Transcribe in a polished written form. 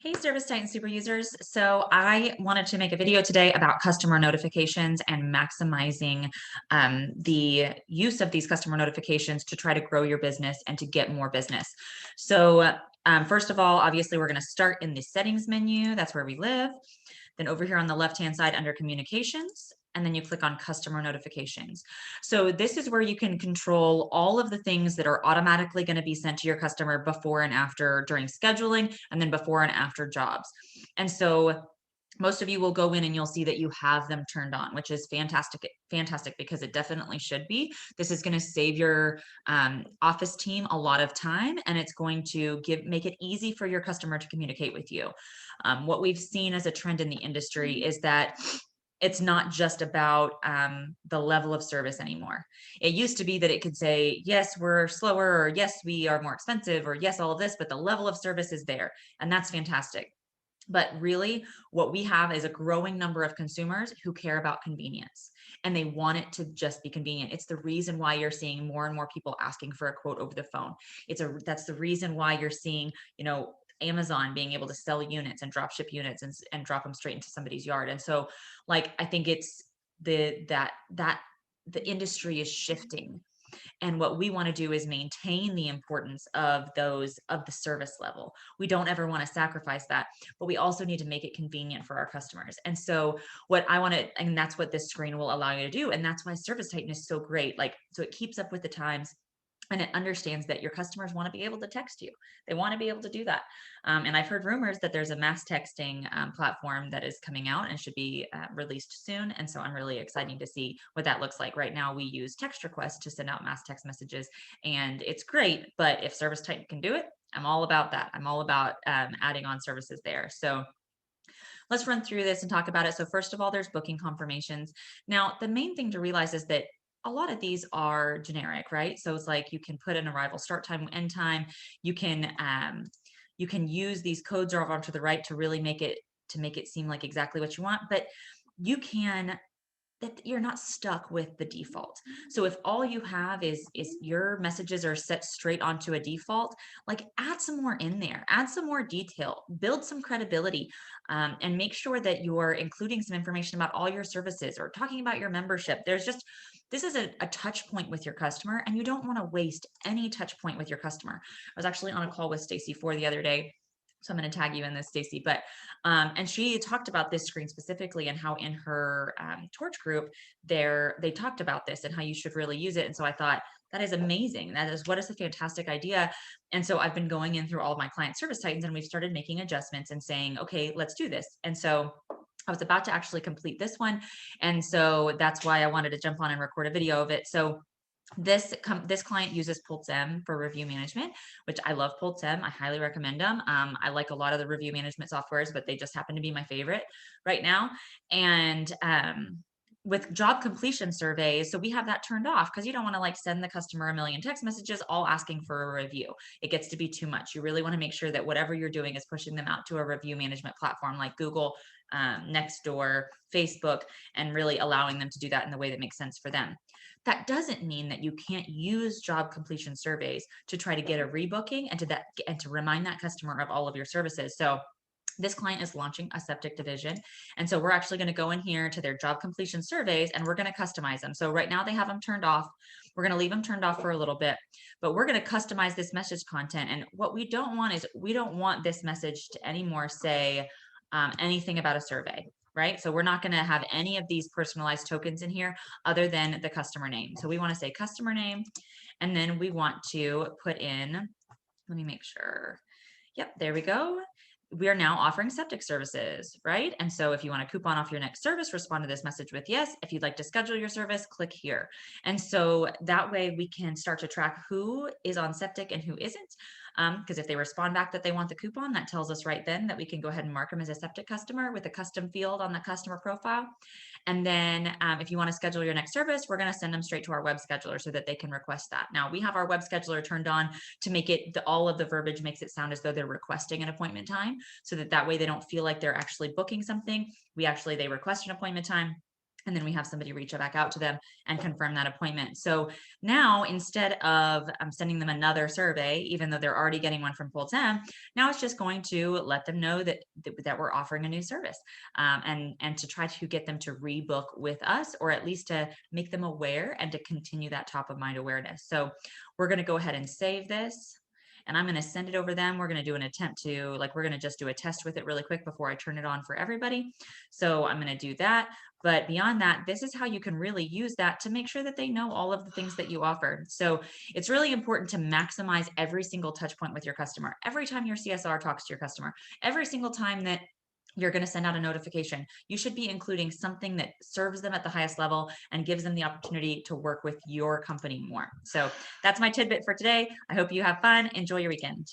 Hey, Service Titan super users. So I wanted to make a video today about customer notifications and maximizing the use of these customer notifications to try to grow your business and to get more business. So first of all, obviously, we're going to start in the settings menu. That's where we live. Then over here on the left-hand side under communications, and then you click on customer notifications. So this is where you can control all of the things that are automatically going to be sent to your customer before and after during scheduling, and then before and after jobs. And so most of you will go in and you'll see that you have them turned on, which is fantastic because it definitely should be. This is going to save your office team a lot of time, and it's going to make it easy for your customer to communicate with you. What we've seen as a trend in the industry is that it's not just about the level of service anymore. It used to be that it could say, yes, we're slower, or yes, we are more expensive, or yes, all of this, but the level of service is there, and that's fantastic. But really, what we have is a growing number of consumers who care about convenience, and they want it to just be convenient. It's the reason why you're seeing more and more people asking for a quote over the phone. That's the reason why you're seeing, Amazon being able to sell units and drop ship units and drop them straight into somebody's yard. And so, like, I think it's that the industry is shifting, and what we want to do is maintain the importance of the service level. We don't ever want to sacrifice that, but we also need to make it convenient for our customers. And so what I want to, and that's what this screen will allow you to do. And that's why Service Titan is so great. Like, so it keeps up with the times, and it understands that your customers want to be able to text you. They want to be able to do that. And I've heard rumors that there's a mass texting platform that is coming out and should be released soon. And so I'm really excited to see what that looks like. Right now, we use text requests to send out mass text messages, and it's great. But if Service Titan can do it, I'm all about that. I'm all about adding on services there. So let's run through this and talk about it. So first of all, there's booking confirmations. Now, the main thing to realize is that a lot of these are generic, right? So it's like you can put an arrival start time, end time. You can use these codes over onto the right to really make it seem like exactly what you want. But you can that you're not stuck with the default. So if all you have is your messages are set straight onto a default, like add some more in there, add some more detail, build some credibility, and make sure that you're including some information about all your services or talking about your membership. This is a touch point with your customer, and you don't want to waste any touch point with your customer. I was actually on a call with Stacy for the other day, so I'm going to tag you in this, Stacy. But and she talked about this screen specifically, and how in her torch group they talked about this and how you should really use it. And so I thought, that is amazing. What is a fantastic idea. And so I've been going in through all of my client Service Titans, and we've started making adjustments and saying, okay, let's do this. And so I was about to actually complete this one, and so that's why I wanted to jump on and record a video of it. So this client uses PulseM for review management, which I love PulseM. I highly recommend them. I like a lot of the review management softwares, but they just happen to be my favorite right now. And with job completion surveys, so we have that turned off because you don't want to like send the customer a million text messages all asking for a review. It gets to be too much. You really want to make sure that whatever you're doing is pushing them out to a review management platform like Google, Nextdoor, Facebook, and really allowing them to do that in the way that makes sense for them. That doesn't mean that you can't use job completion surveys to try to get a rebooking and to remind that customer of all of your services. So this client is launching a septic division. And so we're actually going to go in here to their job completion surveys, and we're going to customize them. So right now they have them turned off. We're going to leave them turned off for a little bit, but we're going to customize this message content. And what we don't want is we don't want this message to anymore say anything about a survey. Right? So we're not going to have any of these personalized tokens in here other than the customer name. So we want to say customer name, and then we want to put in, let me make sure. Yep, there we go. We are now offering septic services, right? And so if you want a coupon off your next service, respond to this message with yes. If you'd like to schedule your service, click here. And so that way we can start to track who is on septic and who isn't. Because if they respond back that they want the coupon, that tells us right then that we can go ahead and mark them as a septic customer with a custom field on the customer profile. And then if you want to schedule your next service, we're going to send them straight to our web scheduler so that they can request that. Now we have our web scheduler turned on to make it, all of the verbiage makes it sound as though they're requesting an appointment time, so that way they don't feel like they're actually booking something. They request an appointment time. And then we have somebody reach back out to them and confirm that appointment. So now instead of sending them another survey, even though they're already getting one from Full10, now it's just going to let them know that we're offering a new service, and to try to get them to rebook with us, or at least to make them aware and to continue that top of mind awareness. So we're going to go ahead and save this. And I'm going to send it over them. We're going to do an attempt to, like, we're going to just do a test with it really quick before I turn it on for everybody. So I'm going to do that. But beyond that, this is how you can really use that to make sure that they know all of the things that you offer. So it's really important to maximize every single touch point with your customer. Every time your CSR talks to your customer, every single time that you're going to send out a notification, you should be including something that serves them at the highest level and gives them the opportunity to work with your company more. So that's my tidbit for today. I hope you have fun. Enjoy your weekend.